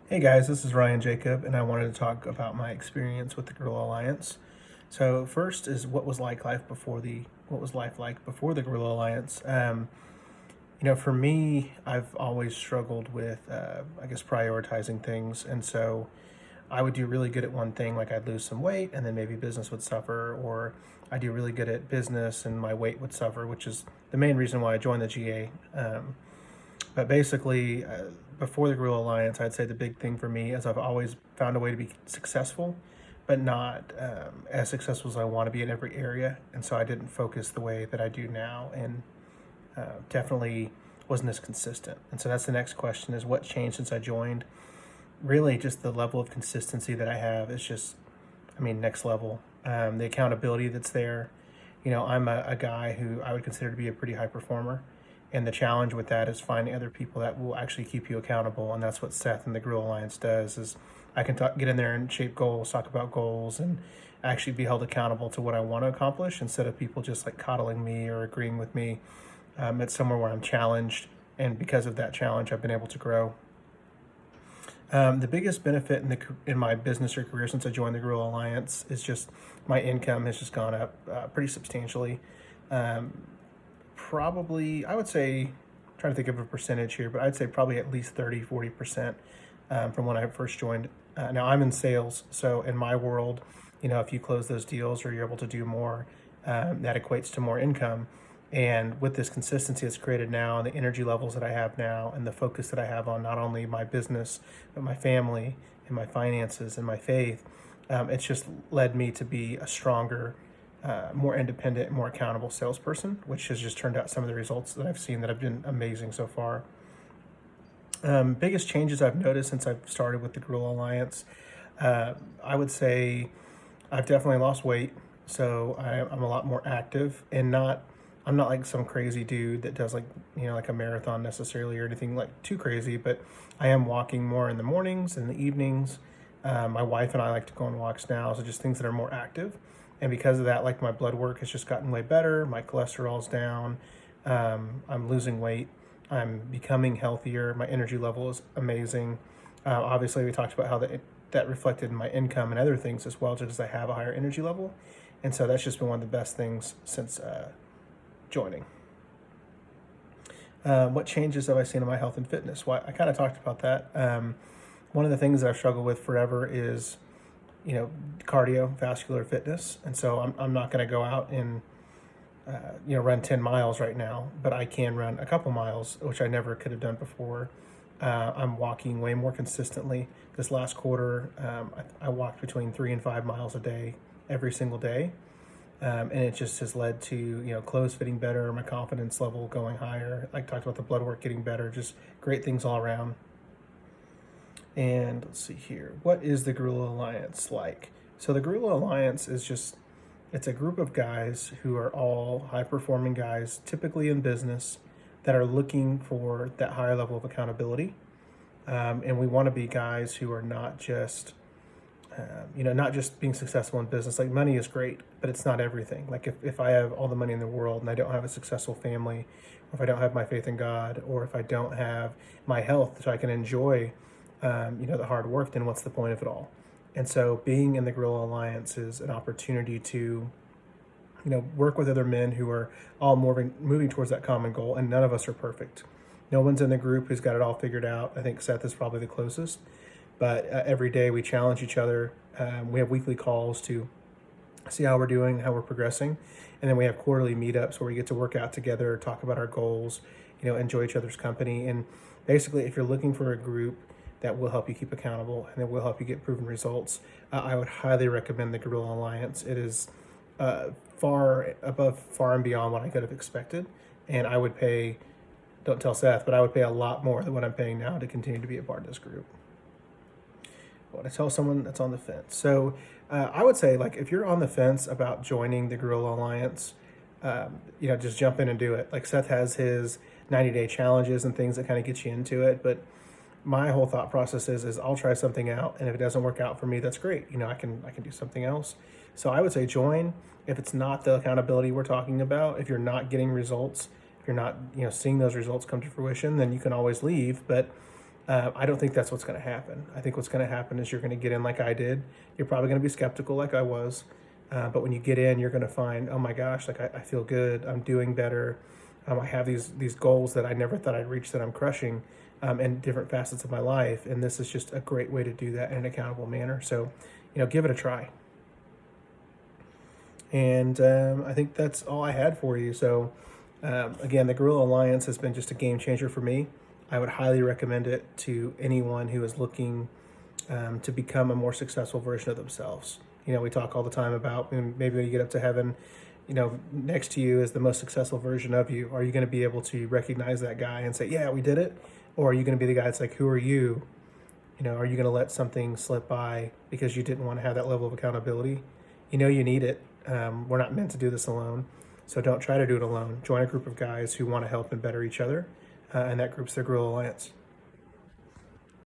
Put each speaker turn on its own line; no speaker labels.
Hey guys, this is Ryan Jacob, and I wanted to talk about my experience with the Guerrilla Alliance. So first is what was life like before the Guerrilla Alliance. For me, I've always struggled with, I guess, prioritizing things, and so I would do really good at one thing, like I'd lose some weight, and then maybe business would suffer, or I do really good at business and my weight would suffer, which is the main reason why I joined the GA. But basically, before the Guerrilla Alliance, I'd say the big thing for me is I've always found a way to be successful, but not as successful as I want to be in every area. And so I didn't focus the way that I do now, and definitely wasn't as consistent. And so that's the next question: is what changed since I joined? Really, just the level of consistency that I have is just, next level. The accountability that's there. I'm a guy who I would consider to be a pretty high performer. And the challenge with that is finding other people that will actually keep you accountable. And that's what Seth and the Guerrilla Alliance does is I can get in there and shape goals, talk about goals, and actually be held accountable to what I want to accomplish instead of people just like coddling me or agreeing with me. It's somewhere where I'm challenged. And because of that challenge, I've been able to grow. The biggest benefit in my business or career since I joined the Guerrilla Alliance is just my income has just gone up pretty substantially. Um, Probably, I would say, I'm trying to think of a percentage here, but I'd say probably at least 30, 40% from when I first joined. Now I'm in sales, so in my world, if you close those deals or you're able to do more, that equates to more income. And with this consistency that's created now, and the energy levels that I have now, and the focus that I have on not only my business, but my family and my finances and my faith, it's just led me to be a stronger, more independent, more accountable salesperson, which has just turned out some of the results that I've seen that have been amazing so far. Biggest changes I've noticed since I've started with the Guerrilla Alliance, I would say I've definitely lost weight, so I'm a lot more active and not. I'm not like some crazy dude that does like a marathon necessarily or anything like too crazy, but I am walking more in the mornings and the evenings. My wife and I like to go on walks now, so just things that are more active. And because of that, like my blood work has just gotten way better. My cholesterol's down. I'm losing weight. I'm becoming healthier. My energy level is amazing. Obviously, we talked about how that reflected in my income and other things as well, just as I have a higher energy level. And so that's just been one of the best things since joining. What changes have I seen in my health and fitness? Well, I kind of talked about that. One of the things that I've struggled with forever is, cardiovascular fitness. And so I'm not going to go out and, run 10 miles right now, but I can run a couple miles, which I never could have done before. I'm walking way more consistently. This last quarter, I walked between 3 and 5 miles a day, every single day. And it just has led to clothes fitting better, my confidence level going higher. I talked about the blood work getting better, just great things all around. And let's see here, what is the Guerrilla Alliance like? So the Guerrilla Alliance is it's a group of guys who are all high performing guys, typically in business, that are looking for that higher level of accountability. And we want to be guys who are not just being successful in business. Like money is great, but it's not everything. Like if I have all the money in the world and I don't have a successful family, or if I don't have my faith in God, or if I don't have my health so I can enjoy, the hard work, then what's the point of it all? And so being in the Guerrilla Alliance is an opportunity to, work with other men who are all moving towards that common goal. And none of us are perfect. No one's in the group who's got it all figured out. I think Seth is probably the closest. But every day we challenge each other. We have weekly calls to see how we're doing, how we're progressing. And then we have quarterly meetups where we get to work out together, talk about our goals, enjoy each other's company. And basically, if you're looking for a group that will help you keep accountable and that will help you get proven results, I would highly recommend the Guerrilla Alliance. It is far and beyond what I could have expected. And I would pay, don't tell Seth, but I would pay a lot more than what I'm paying now to continue to be a part of this group. What I tell someone that's on the fence. So I would say, like, if you're on the fence about joining the Guerrilla Alliance, just jump in and do it. Like Seth has his 90-day challenges and things that kind of get you into it. But my whole thought process is I'll try something out, and if it doesn't work out for me, that's great. I can do something else. So I would say join. If it's not the accountability we're talking about, if you're not getting results, if you're not seeing those results come to fruition, then you can always leave. But I don't think that's what's going to happen. I think what's going to happen is you're going to get in like I did. You're probably going to be skeptical like I was. But when you get in, you're going to find, oh my gosh, like I feel good. I'm doing better. I have these goals that I never thought I'd reach that I'm crushing in different facets of my life. And this is just a great way to do that in an accountable manner. So, give it a try. And I think that's all I had for you. So, again, the Guerrilla Alliance has been just a game changer for me. I would highly recommend it to anyone who is looking to become a more successful version of themselves. We talk all the time about maybe when you get up to heaven, next to you is the most successful version of you. Are you going to be able to recognize that guy and say, yeah, we did it? Or are you going to be the guy that's like, who are you? Are you going to let something slip by because you didn't want to have that level of accountability? You need it. We're not meant to do this alone. So don't try to do it alone. Join a group of guys who want to help and better each other. And that group's the Guerrilla Alliance.